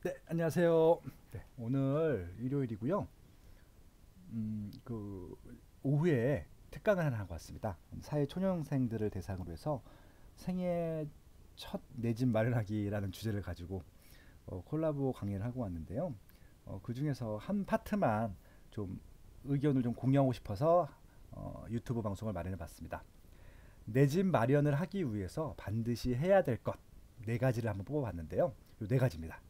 네, 안녕하세요. 네, 오늘 일요일이고요. 오후에 특강을 하나 하고 왔습니다. 사회 초년생들을 대상으로 해서 생애 첫 내 집 마련하기라는 주제를 가지고 콜라보 강의를 하고 왔는데요. 그 중에서 한 파트만 좀 의견을 좀 공유하고 싶어서 유튜브 방송을 마련해 봤습니다. 내 집 마련을 하기 위해서 반드시 해야 될 것 네 가지를 한번 뽑아봤는데요. 이 네 가지입니다.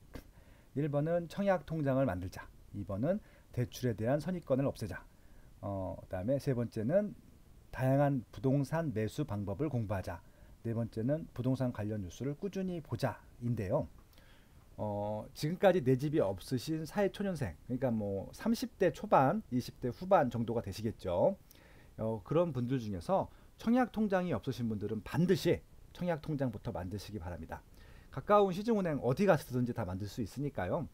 1번은 청약 통장을 만들자. 2번은 대출에 대한 선입견을 없애자. 그다음에 세 번째는 다양한 부동산 매수 방법을 공부하자. 네 번째는 부동산 관련 뉴스를 꾸준히 보자인데요. 지금까지 내 집이 없으신 사회초년생, 그러니까 뭐 30대 초반, 20대 후반 정도가 되시겠죠. 그런 분들 중에서 청약 통장이 없으신 분들은 반드시 청약 통장부터 만드시기 바랍니다. 가까운 시중은행 어디 가서든지 다 만들 수 있으니까요.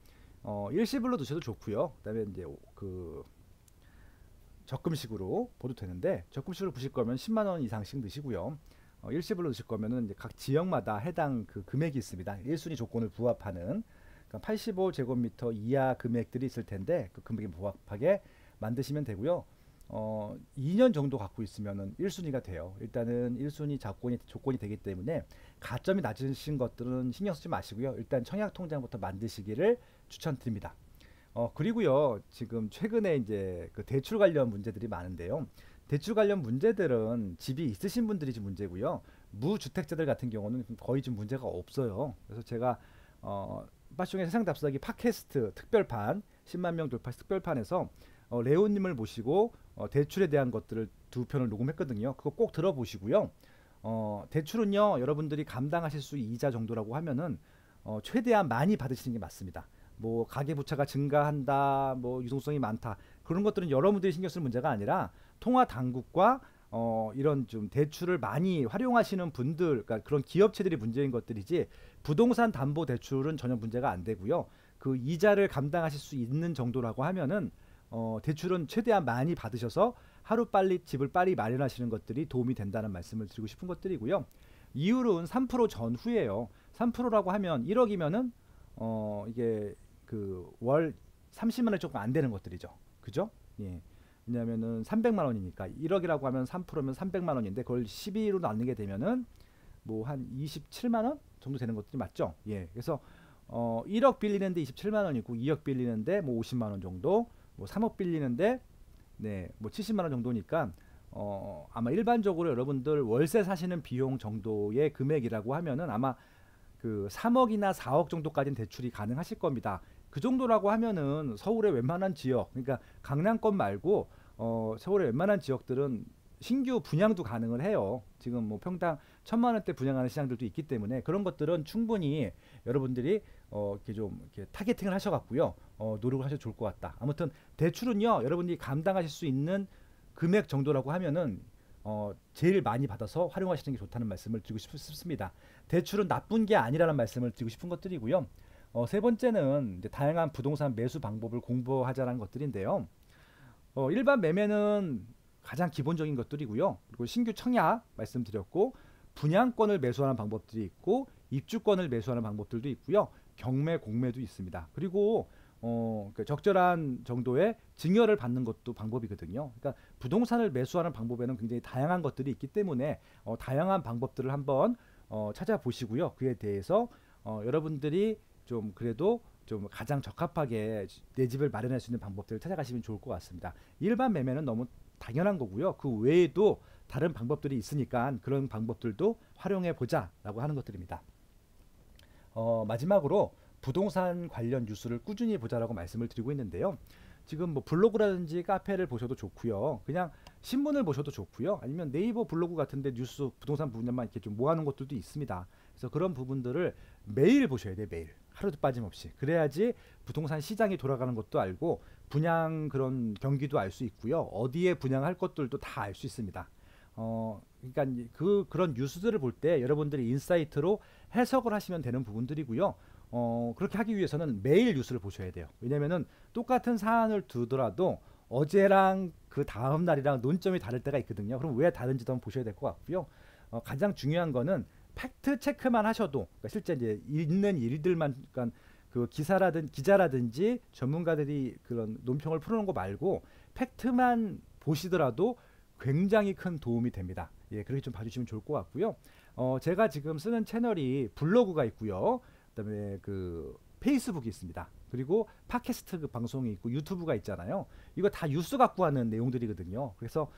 일시불로 드셔도 좋고요. 그다음에 이제 그 적금식으로 보도 되는데 적금식으로 부실 거면 10만 원 이상씩 넣으시고요. 일시불로 드실 거면은 이제 각 지역마다 해당 그 금액이 있습니다. 1순위 조건을 부합하는 그러니까 85제곱미터 이하 금액들이 있을 텐데 그 금액에 부합하게 만드시면 되고요. 2년 정도 갖고 있으면은 1순위가 돼요. 일단은 1순위 조건이 되기 때문에 가점이 낮으신 것들은 신경 쓰지 마시고요. 일단 청약 통장부터 만드시기를 추천드립니다. 그리고요, 지금 최근에 이제 그 대출 관련 문제들이 많은데요. 대출 관련 문제들은 집이 있으신 분들이 좀 문제고요. 무주택자들 같은 경우는 거의 좀 문제가 없어요. 그래서 제가 빠숑의 세상 답사기 팟캐스트 특별판 10만 명 돌파 특별판에서 레오님을 모시고 대출에 대한 것들을 두 편을 녹음했거든요. 그거 꼭 들어보시고요. 대출은요, 여러분들이 감당하실 수 이자 정도라고 하면은 최대한 많이 받으시는 게 맞습니다. 뭐 가계부채가 증가한다, 뭐 유동성이 많다 그런 것들은 여러분들이 신경 쓸 문제가 아니라 통화 당국과 이런 좀 대출을 많이 활용하시는 분들, 그러니까 그런 기업체들이 문제인 것들이지 부동산 담보 대출은 전혀 문제가 안 되고요. 그 이자를 감당하실 수 있는 정도라고 하면은 대출은 최대한 많이 받으셔서 하루 빨리 집을 빨리 마련하시는 것들이 도움이 된다는 말씀을 드리고 싶은 것들이고요. 이율은 3% 전후예요. 3%라고 하면 1억이면은 이게 그 월 30만 원 조금 안 되는 것들이죠. 그죠? 예. 왜냐면은 300만 원이니까 1억이라고 하면 3%면 300만 원인데 그걸 12로 나누게 되면은 뭐 한 27만 원 정도 되는 것들이 맞죠? 예. 그래서 1억 빌리는데 27만 원이고 2억 빌리는데 뭐 50만 원 정도, 뭐 3억 빌리는데 네, 뭐 70만 원 정도니까 아마 일반적으로 여러분들 월세 사시는 비용 정도의 금액이라고 하면은 아마 그 3억이나 4억 정도까지는 대출이 가능하실 겁니다. 그 정도라고 하면은 서울의 웬만한 지역, 그러니까 강남권 말고 서울의 웬만한 지역들은 신규 분양도 가능을 해요. 지금 뭐 평당 1,000만 원대 분양하는 시장들도 있기 때문에 그런 것들은 충분히 여러분들이 이렇게 좀 이렇게 타겟팅을 하셔갖고요, 노력을 하셔도 좋을 것 같다. 아무튼 대출은요, 여러분들이 감당하실 수 있는 금액 정도라고 하면은 제일 많이 받아서 활용하시는 게 좋다는 말씀을 드리고 싶습니다. 대출은 나쁜 게 아니라는 말씀을 드리고 싶은 것들이고요. 세 번째는 이제 다양한 부동산 매수 방법을 공부하자는 것들인데요. 일반 매매는 가장 기본적인 것들이고요. 그리고 신규 청약 말씀드렸고 분양권을 매수하는 방법들이 있고 입주권을 매수하는 방법들도 있고요. 경매, 공매도 있습니다. 그리고 그 적절한 정도의 증여를 받는 것도 방법이거든요. 그러니까 부동산을 매수하는 방법에는 굉장히 다양한 것들이 있기 때문에 다양한 방법들을 한번 찾아보시고요. 그에 대해서 여러분들이 좀 그래도 좀 가장 적합하게 내 집을 마련할 수 있는 방법들을 찾아가시면 좋을 것 같습니다. 일반 매매는 너무 당연한 거고요. 그 외에도 다른 방법들이 있으니까 그런 방법들도 활용해 보자라고 하는 것들입니다. 마지막으로 부동산 관련 뉴스를 꾸준히 보자라고 말씀을 드리고 있는데요. 지금 뭐 블로그라든지 카페를 보셔도 좋고요. 그냥 신문을 보셔도 좋고요. 아니면 네이버 블로그 같은데 뉴스 부동산 분야만 이렇게 좀 모아놓은 것들도 있습니다. 그래서 그런 부분들을 매일 보셔야 돼요. 매일. 하루도 빠짐없이. 그래야지 부동산 시장이 돌아가는 것도 알고 분양 그런 경기도 알 수 있고요. 어디에 분양할 것들도 다 알 수 있습니다. 그러니까 그런 뉴스들을 볼 때 여러분들이 인사이트로 해석을 하시면 되는 부분들이고요. 그렇게 하기 위해서는 매일 뉴스를 보셔야 돼요. 왜냐면은 똑같은 사안을 두더라도 어제랑 그 다음 날이랑 논점이 다를 때가 있거든요. 그럼 왜 다른지도 한번 보셔야 될 것 같고요. 가장 중요한 거는 팩트 체크만 하셔도, 그러니까 실제 이제 있는 일들만, 그러니까 그 기자라든지 전문가들이 그런 논평을 풀어놓은 거 말고 팩트만 보시더라도 굉장히 큰 도움이 됩니다. 예, 그렇게 좀 봐주시면 좋을 것 같고요. 제가 지금 쓰는 채널이 블로그가 있고요. 그다음에 그 페이스북이 있습니다. 그리고 팟캐스트 그 방송이 있고 유튜브가 있잖아요. 이거 다 뉴스 갖고 하는 내용들이거든요. 그래서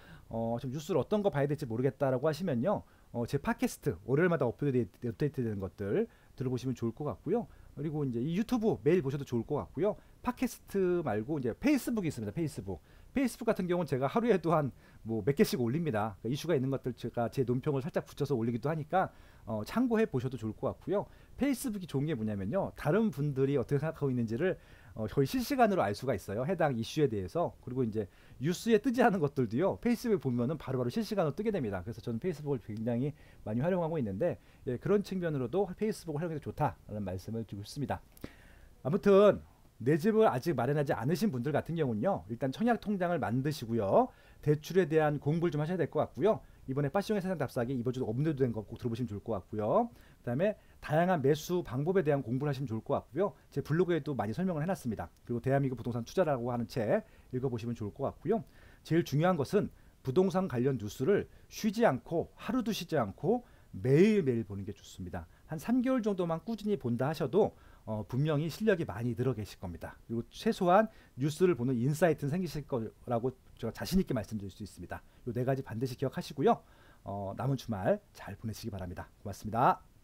좀 뉴스를 어떤 거 봐야 될지 모르겠다라고 하시면요. 제 팟캐스트 월요일마다 업데이트되는 것들 들어보시면 좋을 것 같고요. 그리고 이제 이 유튜브 매일 보셔도 좋을 것 같고요. 팟캐스트 말고 이제 페이스북이 있습니다. 페이스북 같은 경우는 제가 하루에도 한 뭐 몇 개씩 올립니다. 그러니까 이슈가 있는 것들 제가 제 논평을 살짝 붙여서 올리기도 하니까 참고해 보셔도 좋을 것 같고요. 페이스북이 좋은 게 뭐냐면요. 다른 분들이 어떻게 생각하고 있는지를 거의 실시간으로 알 수가 있어요. 해당 이슈에 대해서. 그리고 이제 뉴스에 뜨지 않은 것들도요. 페이스북에 보면은 바로바로 실시간으로 뜨게 됩니다. 그래서 저는 페이스북을 굉장히 많이 활용하고 있는데 예, 그런 측면으로도 페이스북을 활용해도 좋다라는 말씀을 드리고 싶습니다. 아무튼 내 집을 아직 마련하지 않으신 분들 같은 경우는요. 일단 청약 통장을 만드시고요. 대출에 대한 공부를 좀 하셔야 될 것 같고요. 이번에 파시용의 세상 답사기 이번 주도 업로드된 거 꼭 들어보시면 좋을 것 같고요. 그다음에 다양한 매수 방법에 대한 공부를 하시면 좋을 것 같고요. 제 블로그에도 많이 설명을 해놨습니다. 그리고 대한민국 부동산 투자라고 하는 책 읽어보시면 좋을 것 같고요. 제일 중요한 것은 부동산 관련 뉴스를 쉬지 않고 하루도 쉬지 않고 매일매일 보는 게 좋습니다. 한 3개월 정도만 꾸준히 본다 하셔도 분명히 실력이 많이 늘어 계실 겁니다. 그리고 최소한 뉴스를 보는 인사이트는 생기실 거라고 제가 자신 있게 말씀드릴 수 있습니다. 이 네 가지 반드시 기억하시고요. 남은 주말 잘 보내시기 바랍니다. 고맙습니다.